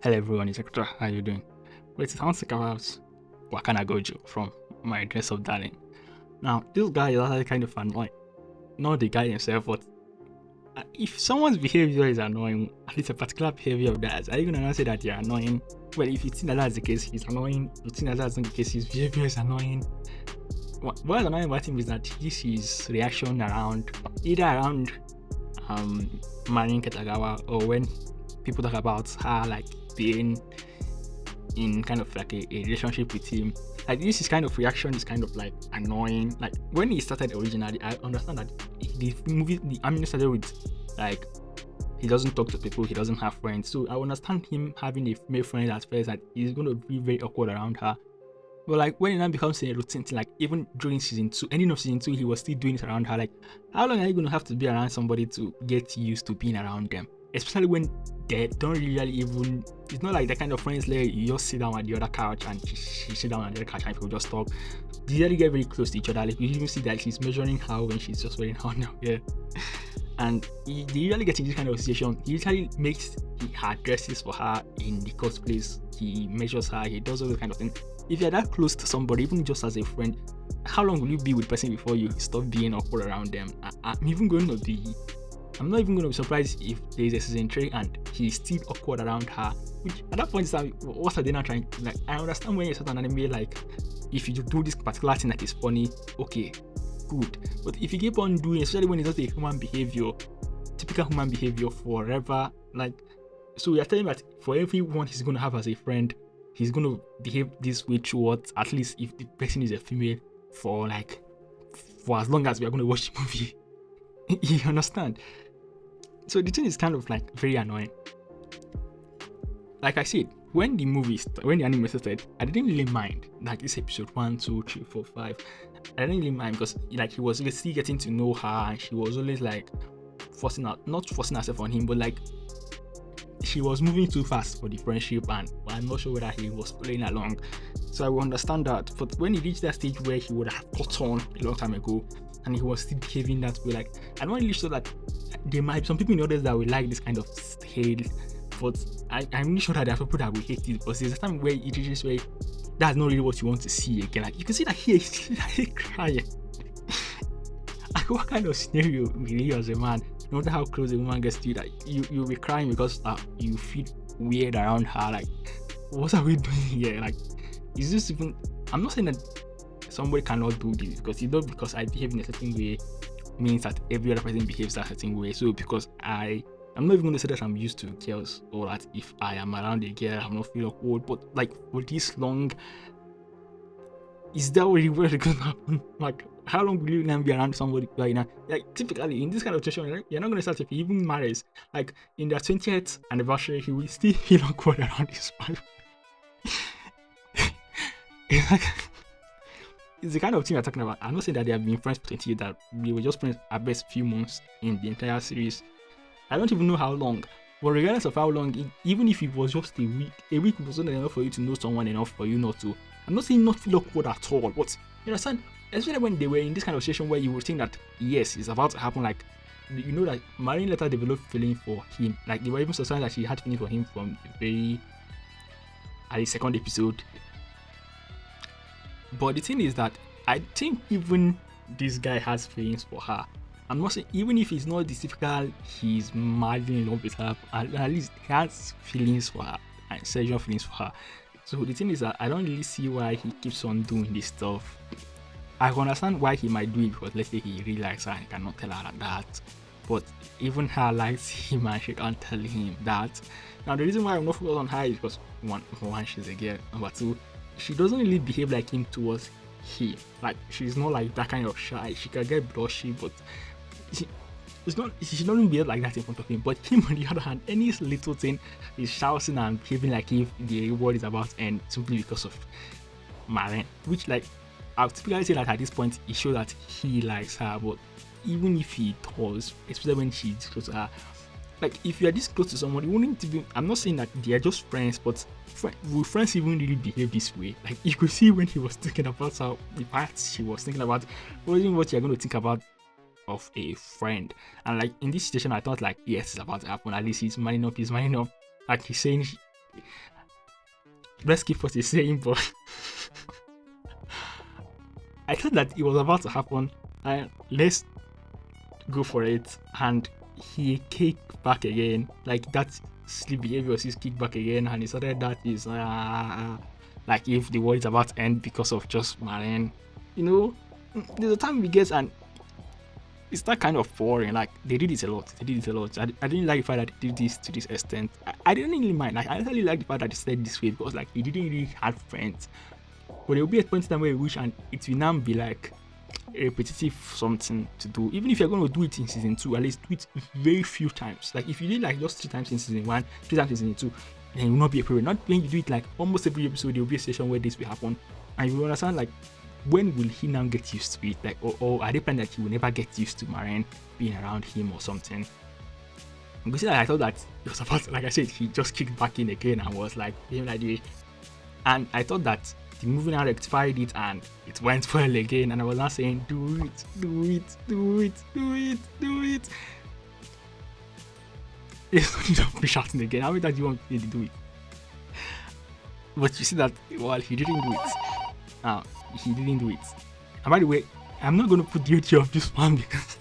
Hello everyone, it's Hector. How you doing? Wait, I want to talk about Wakana Gojo from My Dress of Darling. Now, this guy is actually kind of annoying. Not the guy himself, but if someone's behavior is annoying, at least a particular behavior of theirs, are you gonna not say that they're annoying? Well, if you think that that's the case, he's annoying. If you think that that's not the case, his behavior is annoying. What is annoying about him is that this is reaction around Marin Ketagawa, or when people talk about her like being in kind of like a relationship with him. Like this is kind of reaction is kind of like annoying. Like when he started originally, I understand that the anime started with like he doesn't talk to people, he doesn't have friends. So I understand him having a female friend at first that he's gonna be very awkward around her. But like when it now becomes a routine thing, like even during season 2, ending of season 2, he was still doing it around her. Like how long are you gonna have to be around somebody to get used to being around them? Especially when they don't really even, it's not like the kind of friends where you just sit down at the other couch and she sit down at the other couch and people just talk. They usually get very close to each other. Like you even see that he's measuring her when she's just wearing her now. Yeah. And they usually get in this kind of situation. He usually makes her dresses for her in the cosplays. He measures her, he does all those kind of things. If you're that close to somebody, even just as a friend, how long will you be with the person before you stop being awkward around them? I'm not even going to be surprised if there's a season 3 and he's still awkward around her. Which at that point is like, what are they not trying? Like, I understand when you start an anime, like, if you do this particular thing that is funny, okay, good. But if you keep on doing, especially when it's just a human behavior, typical human behavior forever, like, so you're telling me that for everyone he's going to have as a friend, he's going to behave this way towards, at least if the person is a female, for as long as we are going to watch the movie. You understand? So the thing is kind of like very annoying. Like I said, when the anime started, I didn't really mind. Like this episode 1, 2, 3, 4, 5. I didn't really mind because like he was still getting to know her and she was always like not forcing herself on him, but like she was moving too fast for the friendship and I'm not sure whether he was playing along. So I will understand that. But when he reached that stage where he would have caught on a long time ago and he was still behaving that way, like I'm not really sure that there might be some people in the audience that will like this kind of style, but I'm really sure that there are people that will hate it because there's a time where it reaches where that's not really what you want to see again. Like you can see that here he's like crying. Like what kind of scenario will you as a man, no matter how close a woman gets to you, that you'll be crying because you feel weird around her? Like what are we doing here? Like is this even, I'm not saying that somebody cannot do this because it's not because I behave in a certain way means that every other person behaves a certain way. So because I'm not even going to say that I'm used to girls or that if I am around a girl I'm not feel awkward, but like for this long, is that really where it's gonna happen? Like how long will you then be around somebody like now? Like typically in this kind of situation, you're not gonna start if he even marries. Like in their 20th anniversary, he will still feel awkward around his wife. It's like it's the kind of thing we're talking about. I'm not saying that they have been friends for 20 years, that we were just friends at best few months in the entire series. I don't even know how long. But regardless of how long, even if it was just a week was not enough for you to know someone enough for you not to. I'm not saying not feel awkward at all, but you understand, especially when they were in this kind of situation where you would think that yes, it's about to happen. Like you know that Marine later developed feeling for him. Like they were even saying that she had feeling for him from the second episode. But the thing is that I think even this guy has feelings for her. I'm not saying even if he's not the typical, he's madly in love with her, at least he has feelings for her and sexual feelings for her. So the thing is that I don't really see why he keeps on doing this stuff. I can understand why he might do it because let's say he really likes her and he cannot tell her that. But even her likes him and she can't tell him that. Now the reason why I'm not focused on her is because one, she's a girl. Number two, she doesn't really behave like him towards him. Like she's not like that kind of shy. She can get blushy, but she doesn't behave like that in front of him. But him on the other hand, any little thing is shouting and behaving like if the reward is about to end simply because of Maren. Which like I'll typically say that at this point it shows that he likes her, but even if he does, especially when she's close to her, like if you are this close to someone, you wouldn't even, I'm not saying that they are just friends, but will friends even really behave this way? Like you could see when he was thinking about how the parts she was thinking about wasn't what you're going to think about of a friend. And like in this situation I thought like yes, it's about to happen, at least he's man enough. Like he's saying let's keep what he's saying, but I thought that it was about to happen. And let's go for it. And he kicked back again. Like that sleep behavior was his kick back again. And he started that is like if the world is about to end because of just Marine. You know, there's a time we get and it's that kind of boring. Like they did it a lot. I didn't like the fact that they did this to this extent. I didn't really mind. Like I really like the fact that they said this way because like he didn't really have friends. But there will be a point in time where you wish and it will now be like a repetitive something to do. Even if you're going to do it in season 2, at least do it very few times. Like if you did like just 3 times in season 1, 3 times in season 2, then it will not be a problem. Not when you do it like almost every episode, there will be a session where this will happen. And you will understand like when will he now get used to it? Like or are they planning that he will never get used to Marine being around him or something? Because like, I thought that it was about, like I said, he just kicked back in again and was like being like this. And I thought that the movie now rectified it and it went well again. And I was not saying, do it. It's not need to be shouting again. How many times do you want me to do it? But you see that, well, he didn't do it. He didn't do it. And by the way, I'm not going to put the audio of this one because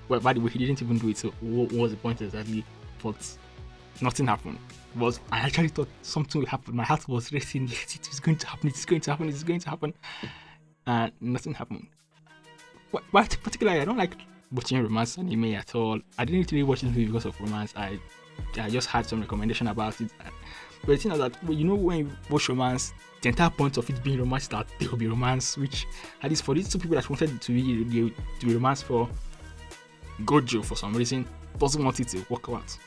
well, by the way, he didn't even do it. So what was the point exactly? But nothing happened. I actually thought something would happen. My heart was racing. Yes, it is going to happen. And nothing happened. But particularly, I don't like watching romance anime at all. I didn't really watch this movie because of romance. I just had some recommendation about it. But the thing is that, you know, when you watch romance, the entire point of it being romance is that there will be romance, which at least for these 2 people that wanted it to be romance for Gojo, for some reason, doesn't want it to work out.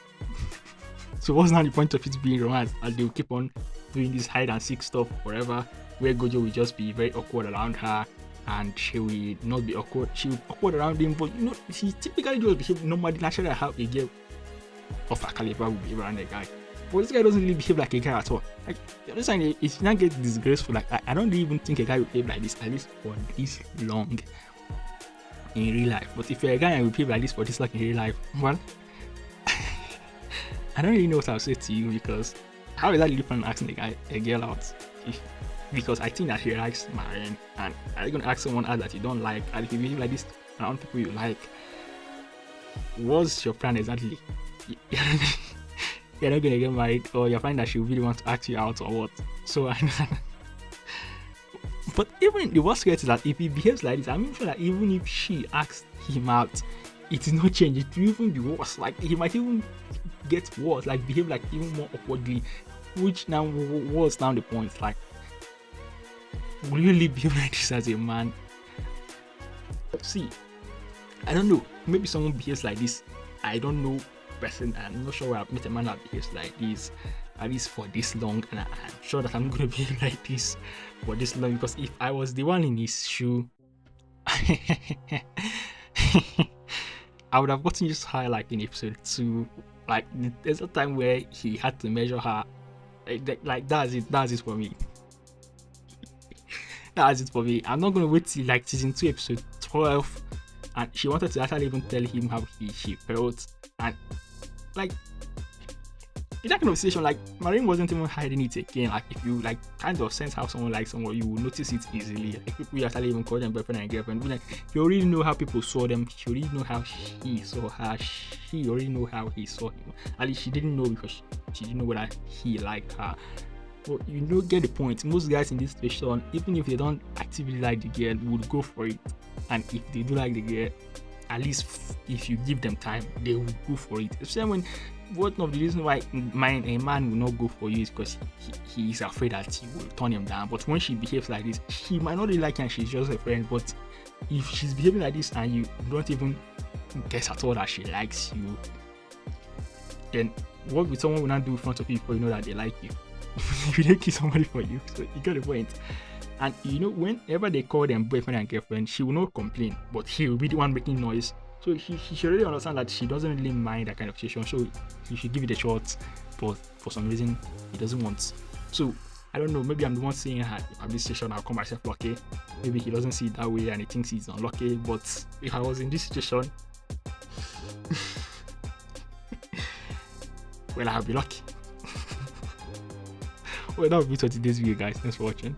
So what's now the point of it being romance? And they'll keep on doing this hide and seek stuff forever, where Gojo will just be very awkward around her, and she will not be awkward. She will be awkward around him, but you know, she typically just behave normally, naturally how a girl of her caliber will behave around a guy. But this guy doesn't really behave like a guy at all. Like, you understand? If you not get disgraceful, like I don't even think a guy will behave like this, at least for this long in real life. But if you're a guy and will behave like this for this long in real life, well, I don't really know what I'll say to you, because how is that really fun asking a girl out? Because I think that he likes Marine, and are you gonna ask someone else that you don't like? And if you behave like this around people you like, what's your plan exactly? You're not gonna get married, or you find that she really wants to ask you out, or what? So but even the worst case is that if he behaves like this, I'm sure that even if she asks him out, it will not change. It will even be worse. Like he might even get worse, like behave like even more awkwardly, which now was now the point. Like, will you really behave like this as a man? See, I don't know. Maybe someone behaves like this. I don't know person. I'm not sure I've met a man that behaves like this at least for this long, and I'm sure that I'm gonna behave like this for this long, because if I was the one in his shoe, I would have gotten just high like in episode 2. Like there's a time where he had to measure her. Like that's it for me. That's it for me. I'm not gonna wait till like season 2 episode 12, and she wanted to actually even tell him how she felt, and like in that kind of situation, like Marine wasn't even hiding it again. Like if you like kind of sense how someone likes someone, you will notice it easily. Like people actually even call them boyfriend and girlfriend. Like you already know how people saw them. She already know how he saw her. She already know how he saw him. At least she didn't know because she didn't know whether he liked her. But you know, get the point. Most guys in this situation, even if they don't actively like the girl, would go for it. And if they do like the girl, at least if you give them time, they will go for it. Especially when one of the reasons why a man will not go for you is because he is afraid that you will turn him down. But when she behaves like this, she might not really like you and she's just a friend. But if she's behaving like this and you don't even guess at all that she likes you, then what will someone will not do in front of you before you know that they like you? You don't kiss somebody for you. So you got the point. And you know, whenever they call them boyfriend and girlfriend, she will not complain, but he will be the one making noise. So she should really understand that she doesn't really mind that kind of situation. So he should give it a shot, but for some reason he doesn't want. So I don't know, maybe I'm the one saying that if I'm in this situation I'll call myself lucky. Maybe he doesn't see it that way and he thinks he's unlucky. But if I was in this situation, well, I'll be lucky. Well, that will be it for today's video, guys. Thanks for watching.